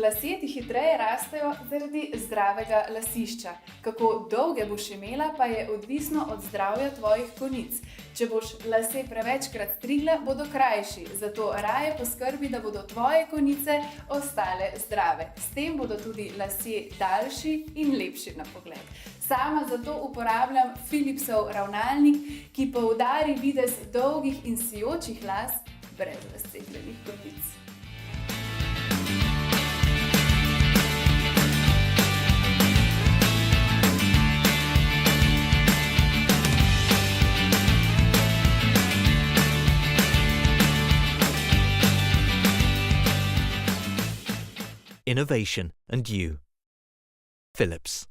Lasje ti hitreje rastejo zaradi zdravega lasišča. Kako dolge boš imela, pa je odvisno od zdravja tvojih konic. Če boš lase prevečkrat strigla, bodo krajši, zato raje poskrbi, da bodo tvoje konice ostale zdrave. S tem bodo tudi lasje daljši in lepši na pogled. Sama zato uporabljam Philipsov ravnalnik, ki poudari videz dolgih in sijočih las brez razcepljenih konic. Innovation and you. Philips.